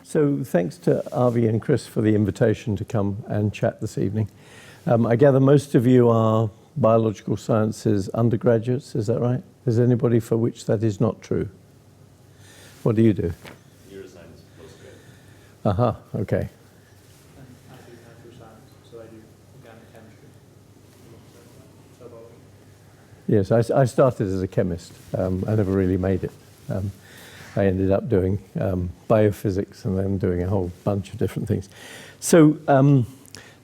So thanks to Avi and Chris for the invitation to come and chat this evening. I gather most of you are biological sciences undergraduates, is that right? Is there anybody for which that is not true? What do you do? Neuroscience, postgrad. Aha, okay. I do natural science, so I do organic chemistry. So biology. Yes, I started as a chemist. I never really made it. I ended up doing biophysics and then doing a whole bunch of different things. So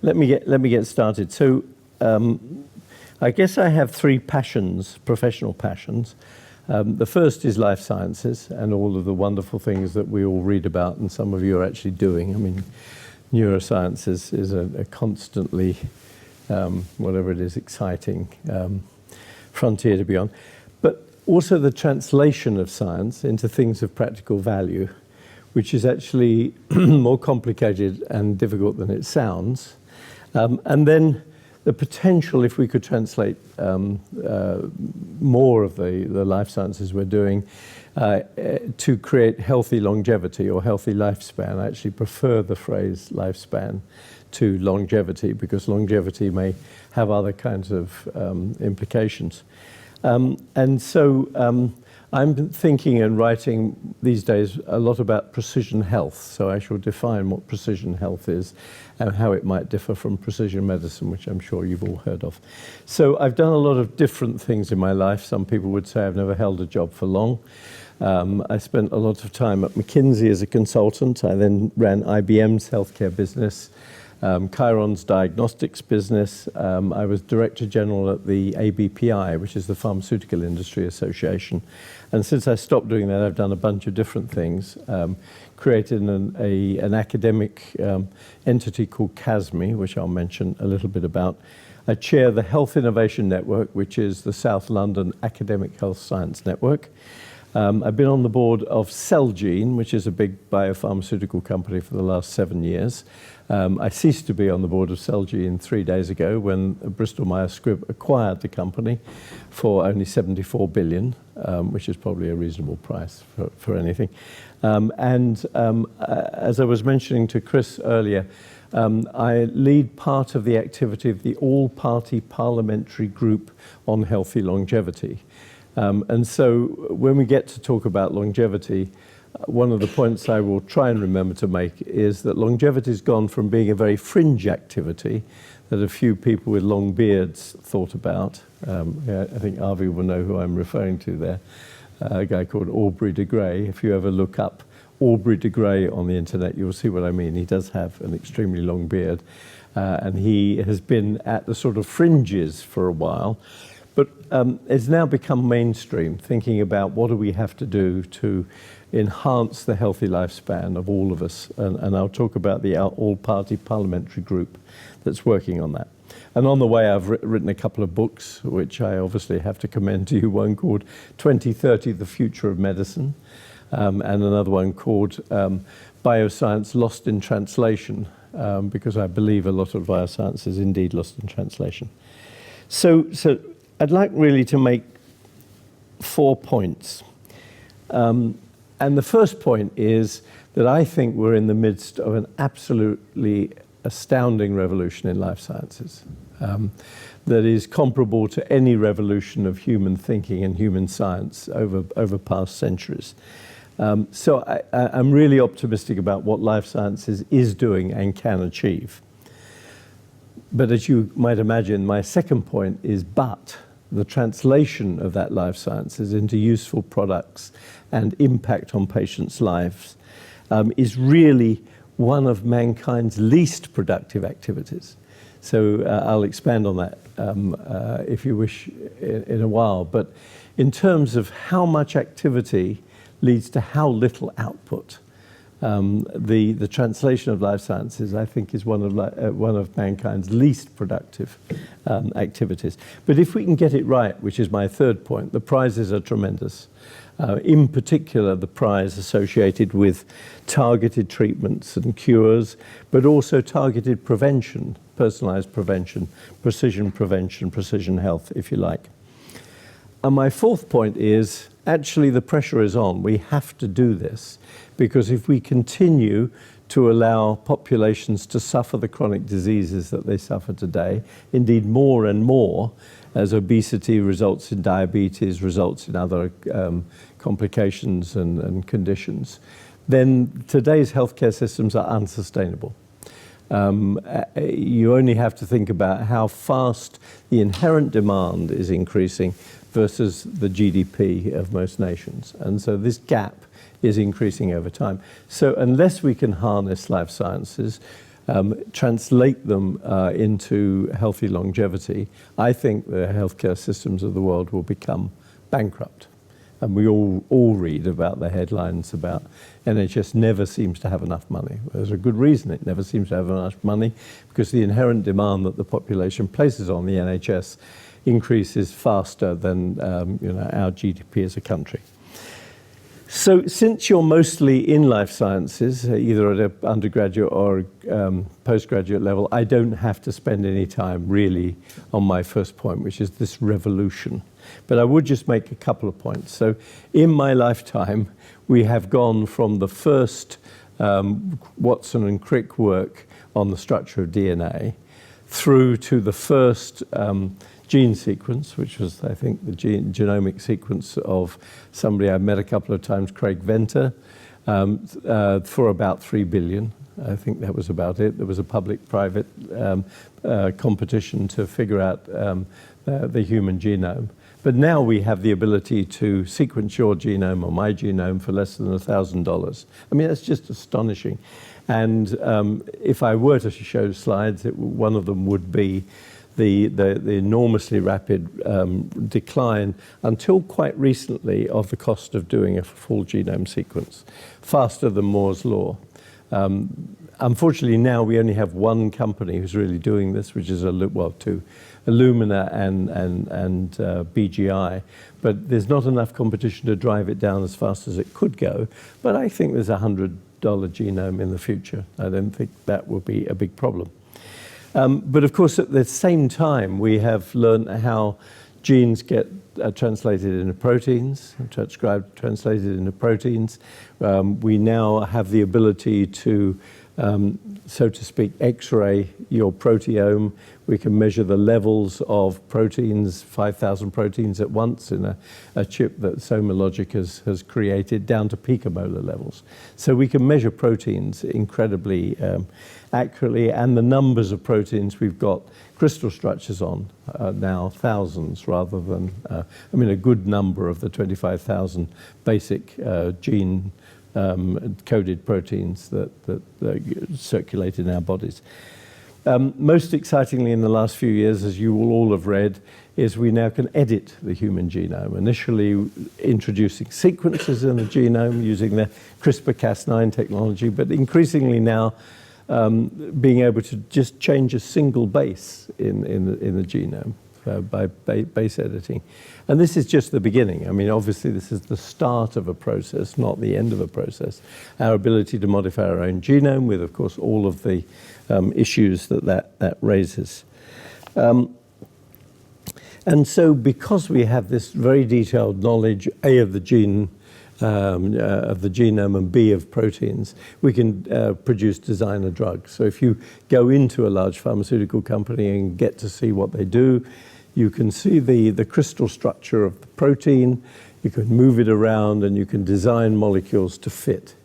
let me get started. So I guess I have three passions, professional passions. The first is life sciences and all of the wonderful things that we all read about and some of you are actually doing. I mean, neuroscience is a constantly, whatever it is, exciting frontier to be on. But also the translation of science into things of practical value, which is actually more complicated and difficult than it sounds. And then the potential, if we could translate more of the life sciences we're doing to create healthy longevity or healthy lifespan. I actually prefer the phrase lifespan to longevity because longevity may have other kinds of implications. And so I'm thinking and writing these days a lot about precision health. So I shall define what precision health is and how it might differ from precision medicine, which I'm sure you've all heard of. So I've done a lot of different things in my life. Some people would say I've never held a job for long. I spent a lot of time at McKinsey as a consultant. I then ran IBM's healthcare business, Chiron's diagnostics business. I was Director General at the ABPI, which is the Pharmaceutical Industry Association. And since I stopped doing that, I've done a bunch of different things. Created an academic entity called CASME, which I'll mention a little bit about. I chair the Health Innovation Network, which is the South London Academic Health Science Network. I've been on the board of Celgene, which is a big biopharmaceutical company for the last 7 years. I ceased to be on the board of Celgene 3 days ago when Bristol Myers Squibb acquired the company for only 74 billion, which is probably a reasonable price for anything. As I was mentioning to Chris earlier, I lead part of the activity of the all-party parliamentary group on healthy longevity. And so when we get to talk about longevity, one of the points I will try and remember to make is that longevity has gone from being a very fringe activity that a few people with long beards thought about. I think Avi will know who I'm referring to there, a guy called Aubrey de Grey. If you ever look up Aubrey de Grey on the internet, you'll see what I mean. He does have an extremely long beard, and he has been at the sort of fringes for a while. But it's now become mainstream, thinking about what do we have to do to enhance the healthy lifespan of all of us. And I'll talk about the all-party parliamentary group that's working on that. And on the way, I've written a couple of books, which I obviously have to commend to you. One called 2030, The Future of Medicine, and another one called Bioscience Lost in Translation, because I believe a lot of bioscience is indeed lost in translation. So I'd like really to make 4 points. And the first point is that I think we're in the midst of an absolutely astounding revolution in life sciences that is comparable to any revolution of human thinking and human science over past centuries. So I'm really optimistic about what life sciences is doing and can achieve. But as you might imagine, my second point is the translation of that life sciences into useful products and impact on patients' lives is really one of mankind's least productive activities. So I'll expand on that if you wish in a while. But in terms of how much activity leads to how little output, the translation of life sciences, I think, is one of mankind's least productive activities. But if we can get it right, which is my third point, the prizes are tremendous. In particular, the prize associated with targeted treatments and cures, but also targeted prevention, personalized prevention, precision health, if you like. And my fourth point is, actually the pressure is on. We have to do this, because if we continue to allow populations to suffer the chronic diseases that they suffer today, indeed more and more, as obesity results in diabetes, results in other complications and conditions, then today's healthcare systems are unsustainable. You only have to think about how fast the inherent demand is increasing versus the GDP of most nations. And so this gap is increasing over time. So unless we can harness life sciences, translate them into healthy longevity, I think the healthcare systems of the world will become bankrupt. And we all read about the headlines about NHS never seems to have enough money. There's a good reason it never seems to have enough money, because the inherent demand that the population places on the NHS increases faster than our GDP as a country. So since you're mostly in life sciences, either at an undergraduate or postgraduate level, I don't have to spend any time really on my first point, which is this revolution. But I would just make a couple of points. So in my lifetime, we have gone from the first Watson and Crick work on the structure of DNA through to the first gene sequence, which was, I think, the genomic sequence of somebody I've met a couple of times, Craig Venter, for about 3 billion. I think that was about it. There was a public-private competition to figure out the human genome. But now we have the ability to sequence your genome or my genome for less than $1,000. I mean, that's just astonishing. And if I were to show slides, one of them would be the enormously rapid decline until quite recently of the cost of doing a full genome sequence, faster than Moore's law. Unfortunately, now we only have one company who's really doing this, which is two, Illumina and BGI. But there's not enough competition to drive it down as fast as it could go. But I think there's $100 genome in the future. I don't think that will be a big problem. But of course, at the same time, we have learned how genes get translated into proteins, translated into proteins. We now have the ability to, so to speak, X-ray your proteome. We can measure the levels of proteins, 5,000 proteins at once in a chip that SomaLogic has created, down to picomolar levels. So we can measure proteins incredibly accurately, and the numbers of proteins we've got crystal structures on now thousands rather than, a good number of the 25,000 basic gene coded proteins that circulate in our bodies. Most excitingly in the last few years, as you will all have read, is we now can edit the human genome, initially introducing sequences in the genome using the CRISPR-Cas9 technology, but increasingly now being able to just change a single base in the genome by base editing. And this is just the beginning. I mean, obviously this is the start of a process, not the end of a process. Our ability to modify our own genome with, of course, all of the issues that raises. And so because we have this very detailed knowledge, A, of the gene, of the genome, and B, of proteins, we can produce designer drugs. So if you go into a large pharmaceutical company and get to see what they do, you can see the crystal structure of the protein, you can move it around, and you can design molecules to fit.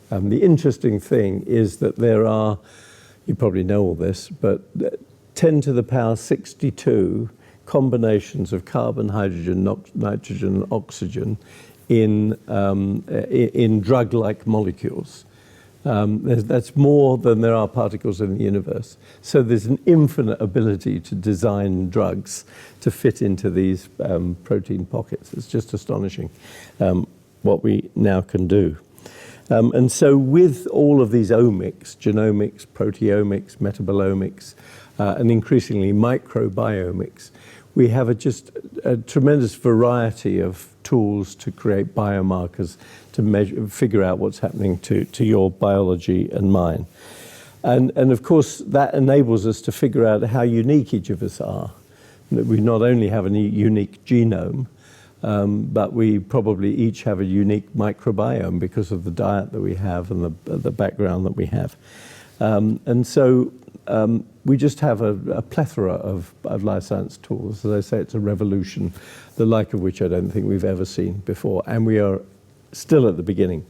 The interesting thing is that there are, you probably know all this, but 10 to the power 62 combinations of carbon, hydrogen, nitrogen, and oxygen in drug-like molecules. That's more than there are particles in the universe. So there's an infinite ability to design drugs to fit into these protein pockets. It's just astonishing what we now can do. And so with all of these omics, genomics, proteomics, metabolomics, and increasingly microbiomics, we have just a tremendous variety of tools to create biomarkers to measure, figure out what's happening to your biology and mine. And of course, that enables us to figure out how unique each of us are. That we not only have a unique genome, but we probably each have a unique microbiome because of the diet that we have and the background that we have. And so we just have a plethora of life science tools. As I say, it's a revolution, the like of which I don't think we've ever seen before, and we are still at the beginning.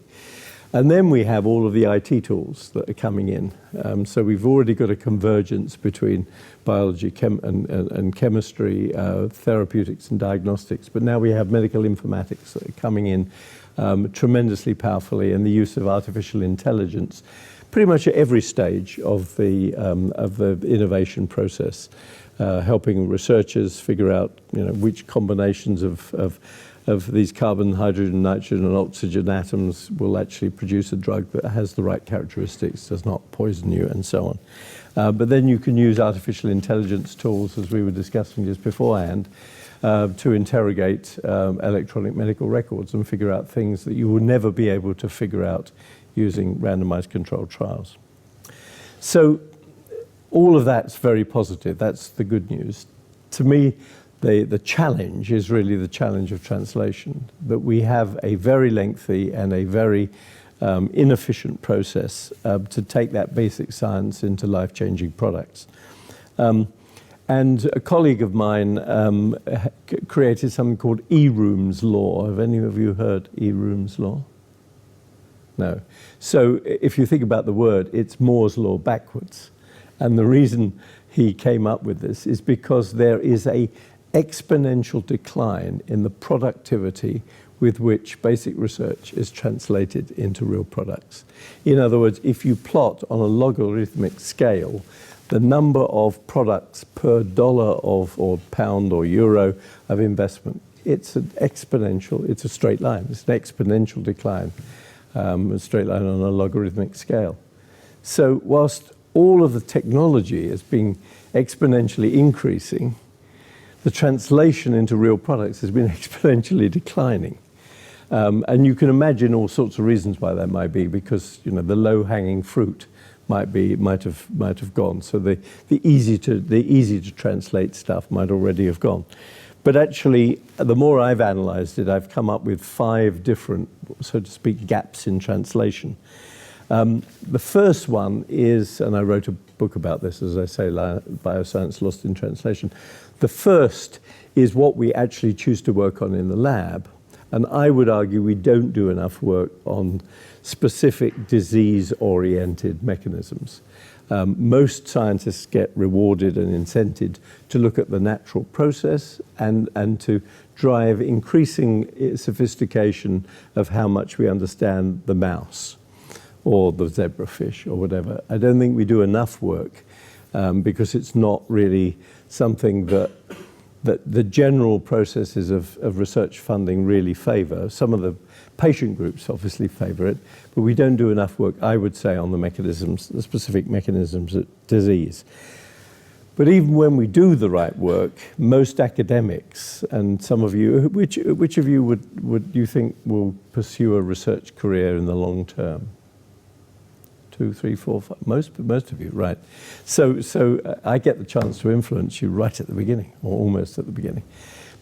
And then we have all of the IT tools that are coming in. So we've already got a convergence between biology and chemistry, therapeutics and diagnostics, but now we have medical informatics that are coming in tremendously powerfully, and the use of artificial intelligence pretty much at every stage of the innovation process, helping researchers figure out which combinations of these carbon, hydrogen, nitrogen, and oxygen atoms will actually produce a drug that has the right characteristics, does not poison you, and so on. But then you can use artificial intelligence tools, as we were discussing just beforehand, to interrogate electronic medical records and figure out things that you will never be able to figure out using randomized controlled trials. So all of that's very positive. That's the good news. To me, the challenge is really the challenge of translation, that we have a very lengthy and a very inefficient process to take that basic science into life-changing products. And a colleague of mine created something called E-Rooms law. Have any of you heard E-Rooms law? No. So if you think about the word, it's Moore's law backwards. And the reason he came up with this is because there is a exponential decline in the productivity with which basic research is translated into real products. In other words, if you plot on a logarithmic scale the number of products per dollar or pound or euro of investment, it's an exponential, it's a straight line, it's an exponential decline, a straight line on a logarithmic scale. So whilst all of the technology is being exponentially increasing, the translation into real products has been exponentially declining. And you can imagine all sorts of reasons why that might be, because the low-hanging fruit might have gone. So the easy to translate stuff might already have gone. But actually, the more I've analyzed it, I've come up with 5 different, so to speak, gaps in translation. The first one is, and I wrote a book about this, as I say, Bioscience Lost in Translation. The first is what we actually choose to work on in the lab. And I would argue we don't do enough work on specific disease-oriented mechanisms. Most scientists get rewarded and incented to look at the natural process and to drive increasing sophistication of how much we understand the mouse or the zebrafish or whatever. I don't think we do enough work because it's not really something that the general processes of research funding really favor. Some of the patient groups obviously favor it, but we don't do enough work, I would say, on the mechanisms, the specific mechanisms of disease. But even when we do the right work, most academics, and some of you, which of you would you think will pursue a research career in the long term? 2, 3, 4, 5, most of you, right. So I get the chance to influence you right at the beginning, or almost at the beginning,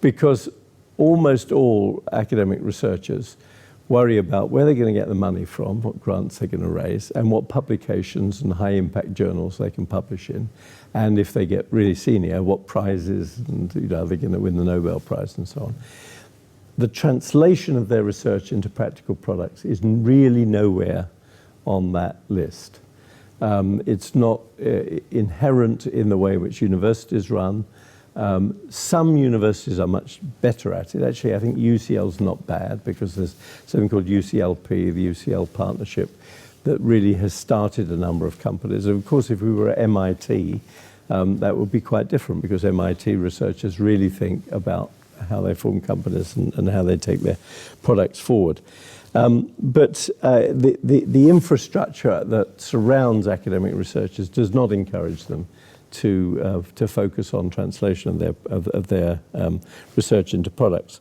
because almost all academic researchers worry about where they're going to get the money from, what grants they're going to raise, and what publications and high-impact journals they can publish in, and if they get really senior, what prizes, and are they going to win the Nobel Prize, and so on. The translation of their research into practical products is really nowhere on that list. It's not inherent in the way in which universities run. Some universities are much better at it. Actually, I think UCL's not bad because there's something called UCLP, the UCL partnership, that really has started a number of companies. Of course, if we were at MIT, that would be quite different because MIT researchers really think about how they form companies and how they take their products forward. But the infrastructure that surrounds academic researchers does not encourage them to focus on translation of their research into products.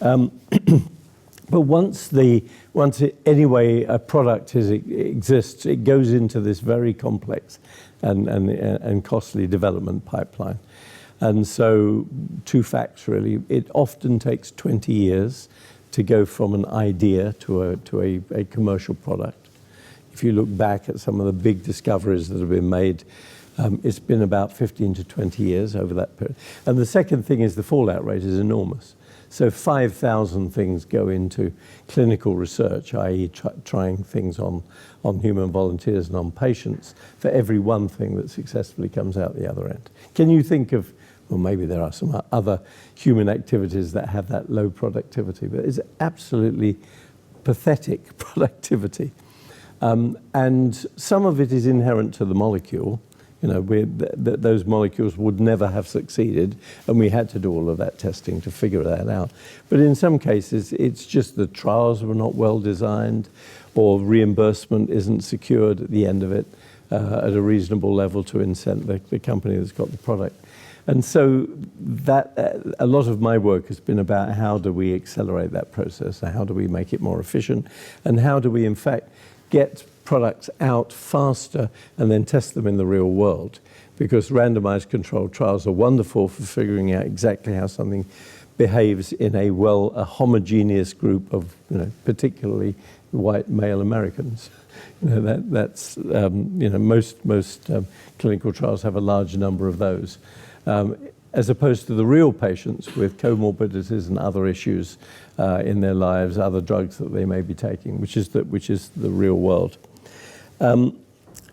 But once anyway a product exists, it goes into this very complex and costly development pipeline. And so, two facts really. It often takes 20 years to go from an idea to a commercial product. If you look back at some of the big discoveries that have been made, it's been about 15 to 20 years over that period. And the second thing is the fallout rate is enormous. So 5,000 things go into clinical research, i.e. trying things on human volunteers and on patients for every one thing that successfully comes out the other end. Can you think of, well, maybe there are some other human activities that have that low productivity, but it's absolutely pathetic productivity. And some of it is inherent to the molecule. You know, those molecules would never have succeeded, and we had to do all of that testing to figure that out. But in some cases, it's just the trials were not well designed, or reimbursement isn't secured at the end of it at a reasonable level to incent the company that's got the product. And so that a lot of my work has been about how do we accelerate that process, and how do we make it more efficient, and how do we, in fact, get products out faster and then test them in the real world, because randomized controlled trials are wonderful for figuring out exactly how something behaves in a homogeneous group of, particularly white male Americans. That's most clinical trials have a large number of those, as opposed to the real patients with comorbidities and other issues in their lives, other drugs that they may be taking, which is the real world. And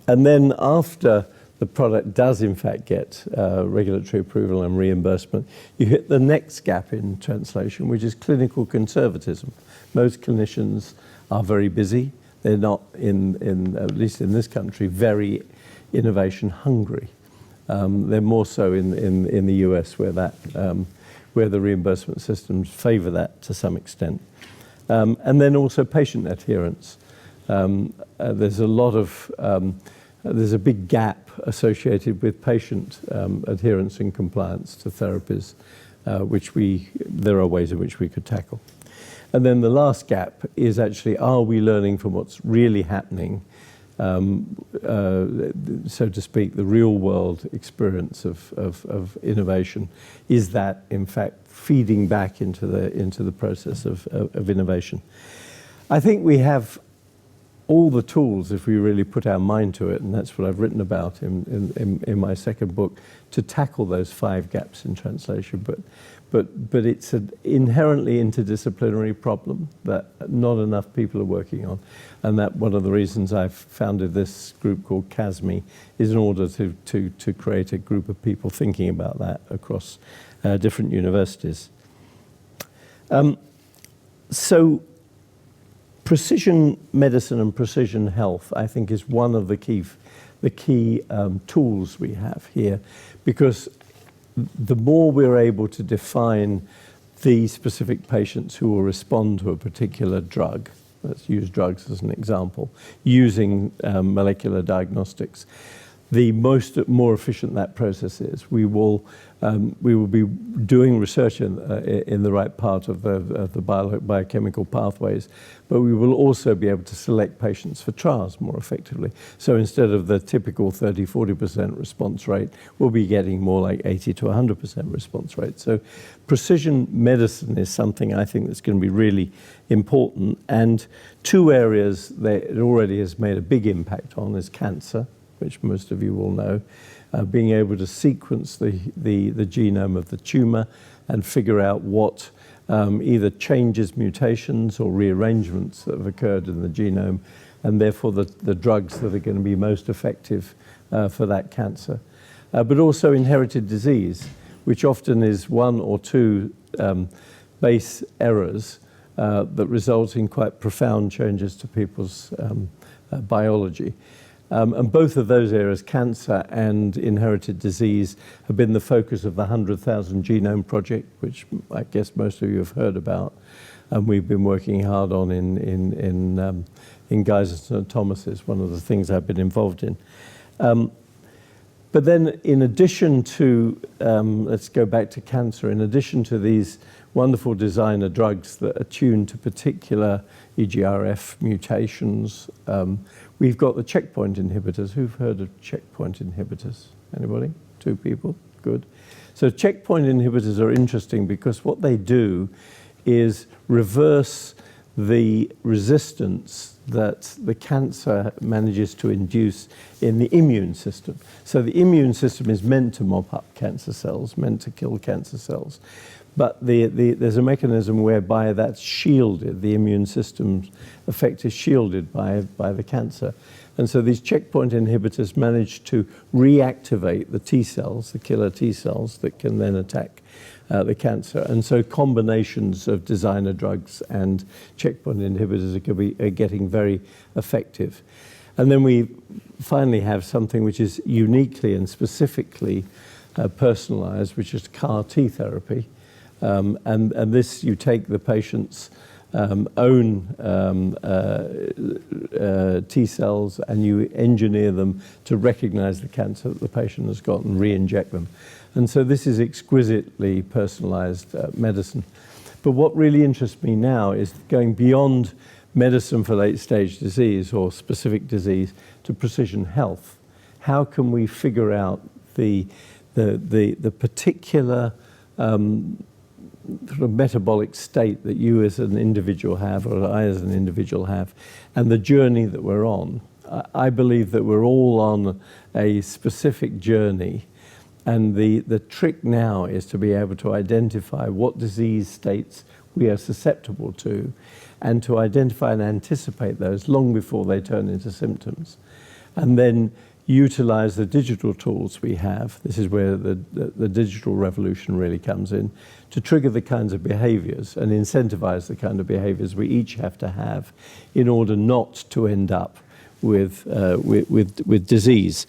then after the product does in fact get regulatory approval and reimbursement, you hit the next gap in translation, which is clinical conservatism. Most clinicians are very busy. They're not, at least in this country, very innovation hungry. They're more so in the US, where the reimbursement systems favor that to some extent. And then also patient adherence. There's a big gap associated with patient adherence and compliance to therapies, which there are ways in which we could tackle. And then the last gap is actually, are we learning from what's really happening, so to speak, the real world experience of innovation? Is that in fact feeding back into the process of innovation? I think we have all the tools, if we really put our mind to it, and that's what I've written about in my second book, to tackle those 5 gaps in translation. But it's an inherently interdisciplinary problem that not enough people are working on, and that one of the reasons I've founded this group called CASME is in order to create a group of people thinking about that across different universities. So precision medicine and precision health, I think, is one of the key tools we have here, because the more we're able to define the specific patients who will respond to a particular drug, let's use drugs as an example, using molecular diagnostics, the more efficient that process is. We will be doing research in the right part of the biochemical pathways, but we will also be able to select patients for trials more effectively. So instead of the typical 30-40% response rate, we'll be getting more like 80 to 100% response rate. So precision medicine is something I think that's going to be really important. And 2 areas that it already has made a big impact on is cancer, which most of you will know, being able to sequence the genome of the tumor and figure out what either changes, mutations, or rearrangements that have occurred in the genome, and therefore the drugs that are going to be most effective for that cancer. But also inherited disease, which often is 1 or 2 base errors that result in quite profound changes to people's biology. And both of those areas, cancer and inherited disease, have been the focus of the 100,000 Genome Project, which I guess most of you have heard about. And we've been working hard on in Guy's and St. Thomas's, one of the things I've been involved in. But then in addition to, let's go back to cancer, in addition to these wonderful designer drugs that are tuned to particular EGRF mutations, we've got the checkpoint inhibitors. Who've heard of checkpoint inhibitors? Anybody? 2 people? Good. So checkpoint inhibitors are interesting because what they do is reverse the resistance that the cancer manages to induce in the immune system. So the immune system is meant to mop up cancer cells, meant to kill cancer cells. But there's a mechanism whereby that's shielded, the immune system's effect is shielded by the cancer. And so these checkpoint inhibitors manage to reactivate the T cells, the killer T cells that can then attack the cancer. And so combinations of designer drugs and checkpoint inhibitors are getting very effective. And then we finally have something which is uniquely and specifically personalized, which is CAR T therapy. And this, you take the patient's own T cells and you engineer them to recognize the cancer that the patient has got and re-inject them. And so this is exquisitely personalized medicine. But what really interests me now is going beyond medicine for late-stage disease or specific disease to precision health. How can we figure out the particular sort of metabolic state that you as an individual have, or I as an individual have, and the journey that we're on? I believe that we're all on a specific journey, and the trick now is to be able to identify what disease states we are susceptible to, and to identify and anticipate those long before they turn into symptoms. And then utilize the digital tools we have. This is where the digital revolution really comes in, to trigger the kinds of behaviors and incentivize the kind of behaviors we each have to have in order not to end up with disease.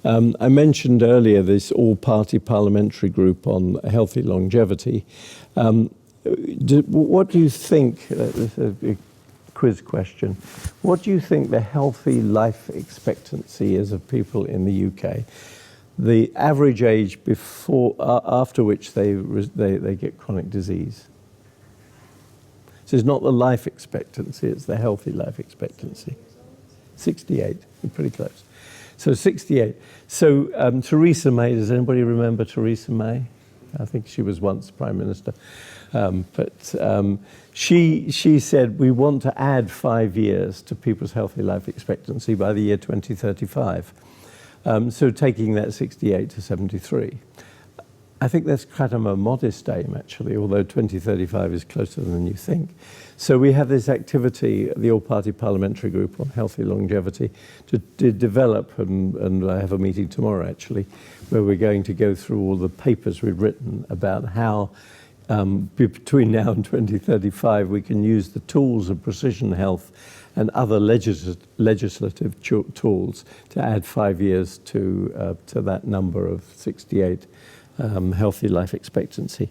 I mentioned earlier this all-party parliamentary group on healthy longevity. What do you think, a quiz question, what do you think the healthy life expectancy is of people in the UK? The average age after which they get chronic disease. So it's not the life expectancy, it's the healthy life expectancy. 68, you're pretty close. So 68. So Theresa May, does anybody remember Theresa May? I think she was once Prime Minister. She said we want to add 5 years to people's healthy life expectancy by the year 2035. So taking that 68 to 73. I think that's kind of a modest aim, actually, although 2035 is closer than you think. So we have this activity, the all-party parliamentary group on healthy longevity, to develop, and I have a meeting tomorrow, actually, where we're going to go through all the papers we've written about how between now and 2035 we can use the tools of precision health and other legislative tools to add 5 years to that number of 68 healthy life expectancy.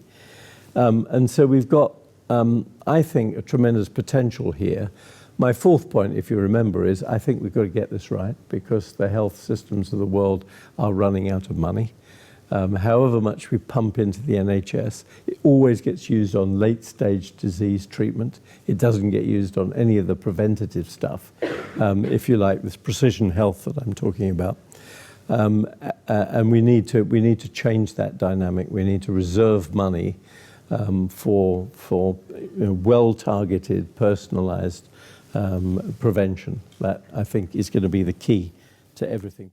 And so we've got, I think, a tremendous potential here. My fourth point, if you remember, is I think we've got to get this right because the health systems of the world are running out of money. However much we pump into the NHS, it always gets used on late-stage disease treatment. It doesn't get used on any of the preventative stuff, if you like, this precision health that I'm talking about. And we need to change that dynamic. We need to reserve money for well-targeted, personalized prevention. That, I think, is going to be the key to everything.